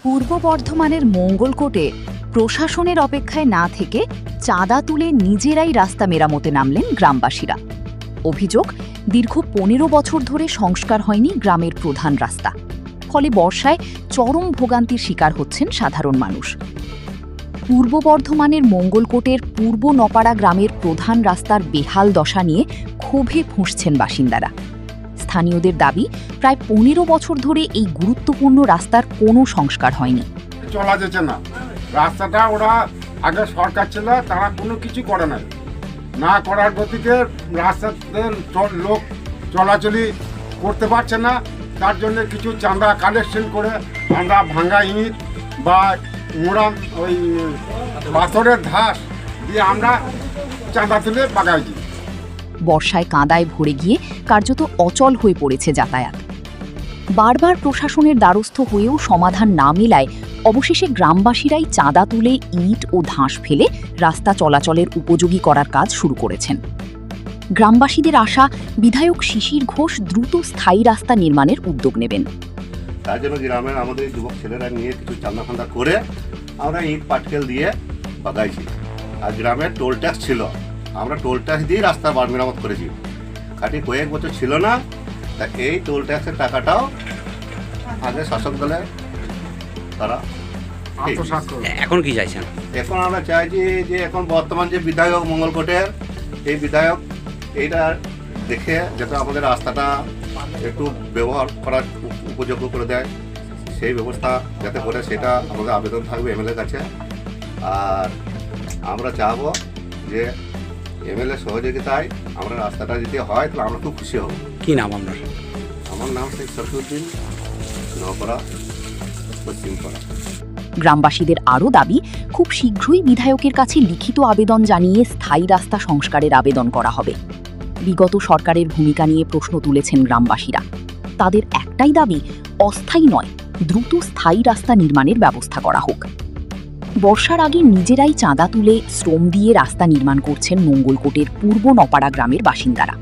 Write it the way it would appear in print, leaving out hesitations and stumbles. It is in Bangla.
পূর্ব বর্ধমানের মঙ্গলকোটে প্রশাসনের অপেক্ষায় না থেকে চাঁদা তুলে নিজেরাই রাস্তা মেরামতে নামলেন গ্রামবাসীরা। অভিযোগ, দীর্ঘ ১৫ বছর ধরে সংস্কার হয়নি গ্রামের প্রধান রাস্তা, ফলে বর্ষায় চরম ভোগান্তির শিকার হচ্ছেন সাধারণ মানুষ। পূর্ব বর্ধমানের মঙ্গলকোটের পূর্ব নপাড়া গ্রামের প্রধান রাস্তার বেহাল দশা নিয়ে ক্ষোভে ফুঁসছেন বাসিন্দারা। স্থানীয়দের দাবি, প্রায় ১৫ বছর ধরে এই গুরুত্বপূর্ণ রাস্তার কোনো সংস্কার হয়নি। চলা যাচ্ছে না, রাস্তাটা ওরা আগে সরকার ছিল, তারা কোনো কিছু করে নাই, না করার গতিতে রাস্তাতে লোক চলাচলি করতে পারছে না। তার জন্য কিছু চাঁদা কালেকশন করে আমরা ভাঙ্গা ইট বা মোড়াম ওই পাথরের ধাস দিয়ে আমরা চাঁদা তুলে বাগাইছি। বর্ষায় কাঁদায় ভরে গিয়ে কার্যত অচল হয়ে পড়েছে যাতায়াত। বারবার প্রশাসনের দ্বারস্থ হয়েও সমাধান না মেলায় অবশেষে গ্রামবাসীরাই চাঁদা তুলে ইট ও ধাস ফেলে রাস্তা চলাচলের উপযোগী করার কাজ শুরু করেছেন। গ্রামবাসীদের আশা, বিধায়ক শিশির ঘোষ দ্রুত স্থায়ী রাস্তা নির্মাণের উদ্যোগ নেবেন। তার জন্য গ্রামের আমাদের যুবক ছেলেরা নিয়ে কিছু চাঁদা ফান্দা করে আমরা ইট পাটকেল দিয়ে বাগাইছি। আর গ্রামের টোল ট্যাক্স ছিল, আমরা টোল ট্যাক্স দিয়ে রাস্তা মেরামত করেছি। খাটি কয়েক বছর ছিল না, তা এই টোল ট্যাক্সের টাকাটাও আগে শাসক দলে তারা। এখন কি চাইছেন? এখন আমরা চাইছি যে এখন বর্তমান যে বিধায়ক মঙ্গলকোটের, এই বিধায়ক এইটা দেখে যাতে আমাদের রাস্তাটা একটু ব্যবহার করার উপযোগ্য করে দেয়, সেই ব্যবস্থা যাতে করে, সেটা আমাদের আবেদন থাকবে এমএলএর কাছে। আর আমরা চাইবো যে এমএলএ সহযোগিতায় আমরা রাস্তাটা যদি হয় তাহলে আমরা খুব খুশি হব। কি নাম আপনার? আমার নাম শেখ শফিউদ্দিন, নপাড়া, পশ্চিমপাড়া। গ্রামবাসীদের আরও দাবি, খুব শীঘ্রই বিধায়কের কাছে লিখিত আবেদন জানিয়ে স্থায়ী রাস্তা সংস্কারের আবেদন করা হবে। বিগত সরকারের ভূমিকা নিয়ে প্রশ্ন তুলেছেন গ্রামবাসীরা। তাদের একটাই দাবি, অস্থায়ী নয়, দ্রুত স্থায়ী রাস্তা নির্মাণের ব্যবস্থা করা হোক। বর্ষার আগে নিজেরাই চাঁদা তুলে শ্রম দিয়ে রাস্তা নির্মাণ করছেন মঙ্গলকোটের পূর্ব নপাড়া গ্রামের বাসিন্দারা।